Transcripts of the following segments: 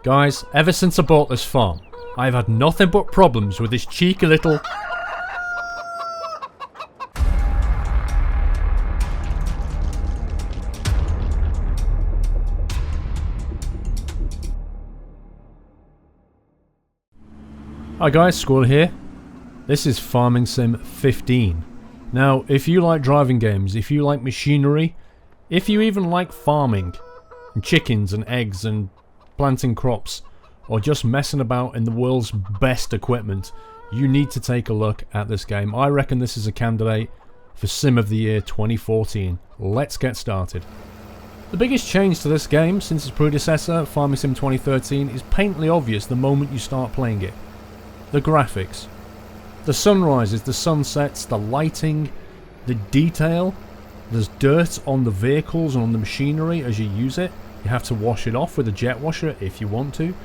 Guys, ever since I bought this farm, I've had nothing but problems with this cheeky little... Hi guys, Squirrel here. This is Farming Sim 15. Now, if you like driving games, if you like machinery, if you even like farming, and chickens and eggs and planting crops, or just messing about in the world's best equipment, you need to take a look at this game. I reckon this is a candidate for Sim of the Year 2014. Let's get started. The biggest change to this game since its predecessor, Farming Sim 2013, is patently obvious the moment you start playing it. The graphics. The sunrises, the sunsets, the lighting, the detail. There's dirt on the vehicles and on the machinery as you use it. You have to wash it off with a jet washer if you want to.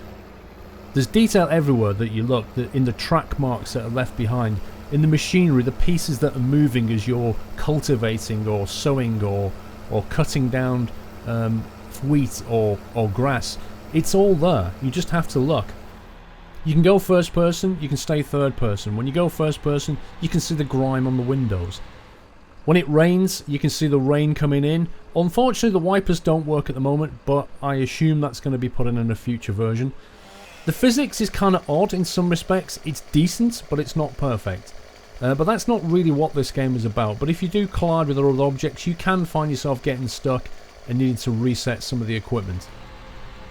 There's detail everywhere that you look, in the track marks that are left behind, in the machinery, the pieces that are moving as you're cultivating or sowing or cutting down wheat or grass. It's all there. You just have to look. You can go first person, you can stay third person. When you go first person, you can see the grime on the windows. When it rains, you can see the rain coming in. Unfortunately, the wipers don't work at the moment, but I assume that's going to be put in a future version. The physics is kind of odd in some respects. It's decent, but it's not perfect. But that's not really what this game is about. But if you do collide with other objects, you can find yourself getting stuck and needing to reset some of the equipment.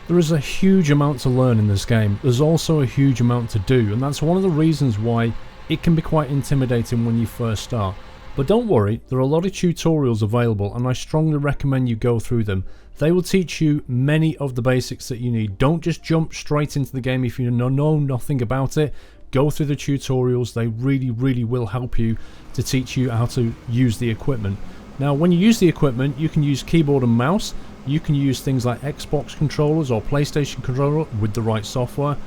There is a huge amount to learn in this game. There's also a huge amount to do, and that's one of the reasons why it can be quite intimidating when you first start. But don't worry, there are a lot of tutorials available, and I strongly recommend you go through them. They will teach you many of the basics that you need. Don't just jump straight into the game if you know nothing about it. Go through the tutorials. They really will help you to teach you how to use the equipment. Now, when you use the equipment, you can use keyboard and mouse. You can use things like Xbox controllers or PlayStation controller with the right software.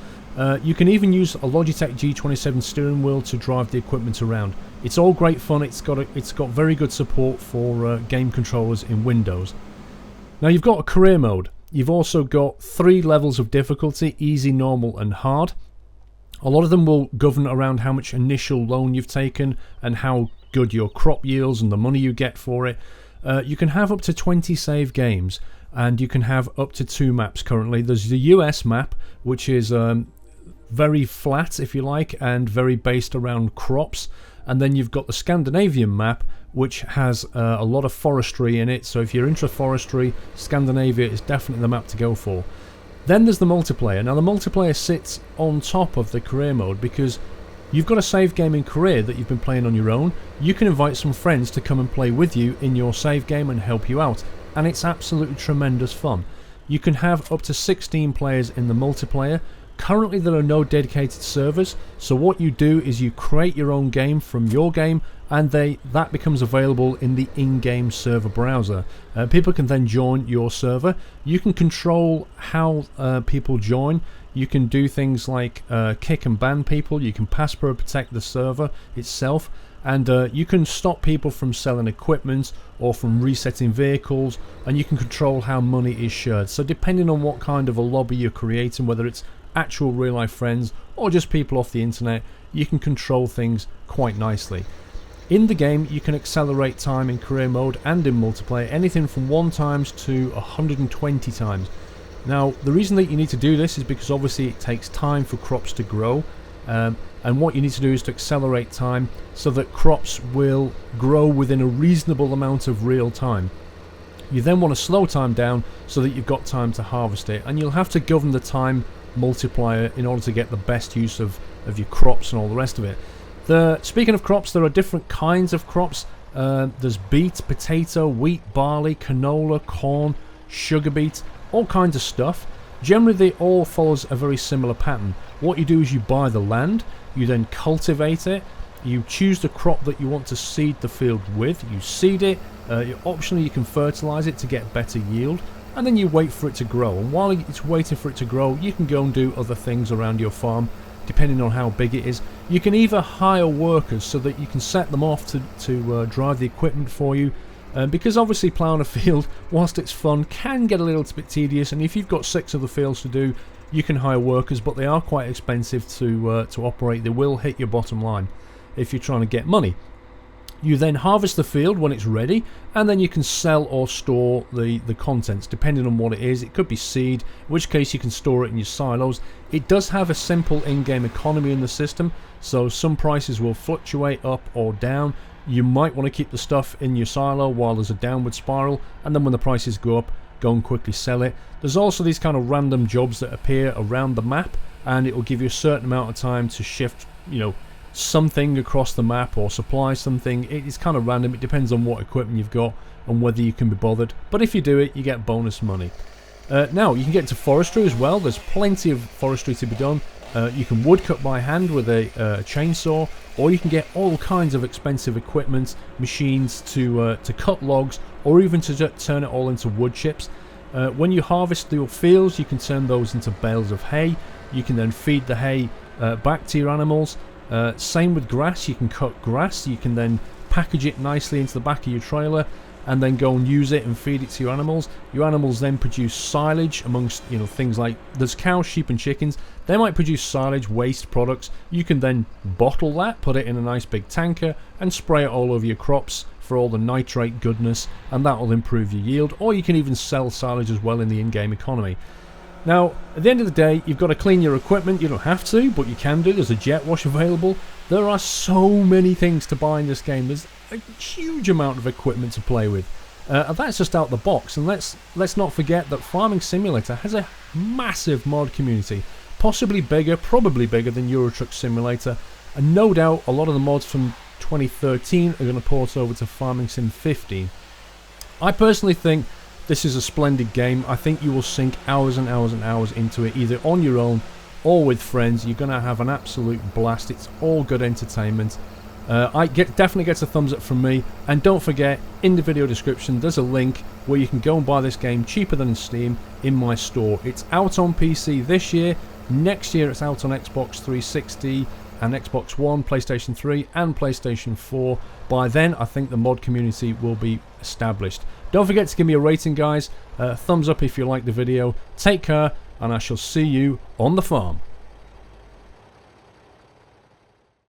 You can even use a Logitech G27 steering wheel to drive the equipment around. It's all great fun. It's got very good support for game controllers in Windows. Now you've got a career mode. You've also got 3 levels of difficulty: easy, normal and hard. A lot of them will govern around how much initial loan you've taken and how good your crop yields and the money you get for it. You can have up to 20 save games, and you can have up to 2 maps currently. There's the US map, which is very flat, if you like, and very based around crops. And then you've got the Scandinavian map, which has a lot of forestry in it. So if you're into forestry, Scandinavia is definitely the map to go for. Then there's the multiplayer. Now the multiplayer sits on top of the career mode because you've got a save game in career that you've been playing on your own. You can invite some friends to come and play with you in your save game and help you out. And it's absolutely tremendous fun. You can have up to 16 players in the multiplayer. Currently there are no dedicated servers, so what you do is you create your own game from your game, and that becomes available in the in-game server browser. People can then join your server. You can control how people join. You can do things like kick and ban people. You can password protect the server itself, and you can stop people from selling equipment or from resetting vehicles, and you can control how money is shared. So depending on what kind of a lobby you're creating, whether it's actual real life friends or just people off the internet, you can control things quite nicely. In the game you can accelerate time in career mode and in multiplayer, anything from 1 times to 120 times. Now the reason that you need to do this is because obviously it takes time for crops to grow, and what you need to do is to accelerate time so that crops will grow within a reasonable amount of real time. You then want to slow time down so that you've got time to harvest it, and you'll have to govern the time multiplier in order to get the best use of your crops and all the rest of it. Speaking of crops, there are different kinds of crops. There's beet, potato, wheat, barley, canola, corn, sugar beet, all kinds of stuff. Generally they all follows a very similar pattern. What you do is you buy the land, you then cultivate it, you choose the crop that you want to seed the field with, you seed it, optionally you can fertilize it to get better yield, and then you wait for it to grow. And while it's waiting for it to grow, you can go and do other things around your farm depending on how big it is. You can either hire workers so that you can set them off to drive the equipment for you, because obviously ploughing a field, whilst it's fun, can get a little bit tedious, and if you've got 6 other fields to do, You can hire workers, but they are quite expensive to operate. They will hit your bottom line if you're trying to get money. You then harvest the field when it's ready, and then you can sell or store the contents depending on what it is. It could be seed, in which case you can store it in your silos. It does have a simple in-game economy in the system, so some prices will fluctuate up or down. You might want to keep the stuff in your silo while there's a downward spiral, and then when the prices go up, go and quickly sell it. There's also these kind of random jobs that appear around the map, and it will give you a certain amount of time to shift, you know, something across the map or supply something. It's kind of random. It depends on what equipment you've got and whether you can be bothered, but if you do it, you get bonus money. Now you can get into forestry as well. There's plenty of forestry to be done. You can woodcut by hand with a chainsaw, or you can get all kinds of expensive equipment, machines to cut logs, or even to turn it all into wood chips. When you harvest your fields, you can turn those into bales of hay. You can then feed the hay back to your animals. Same with grass. You can cut grass. You can then package it nicely into the back of your trailer and then go and use it and feed it to your animals. Your animals then produce silage amongst, you know, things like, there's cows, sheep and chickens. They might produce silage, waste products. You can then bottle that, put it in a nice big tanker and spray it all over your crops for all the nitrate goodness, and that will improve your yield. Or you can even sell silage as well in the in-game economy. Now, at the end of the day, you've got to clean your equipment. You don't have to, but you can do. There's a jet wash available. There are so many things to buy in this game. There's a huge amount of equipment to play with. And that's just out the box. And let's not forget that Farming Simulator has a massive mod community. Possibly bigger, probably bigger than Euro Truck Simulator. And no doubt a lot of the mods from 2013 are going to port over to Farming Sim 15. I personally think this is a splendid game. I think you will sink hours and hours and hours into it, either on your own or with friends. You're going to have an absolute blast. It's all good entertainment. Definitely gets a thumbs up from me. And don't forget, in the video description, there's a link where you can go and buy this game cheaper than Steam in my store. It's out on PC this year. Next year it's out on Xbox 360 and Xbox One, PlayStation 3 and PlayStation 4. By then, I think the mod community will be established. Don't forget to give me a rating, guys. Thumbs up if you like the video. Take care, and I shall see you on the farm.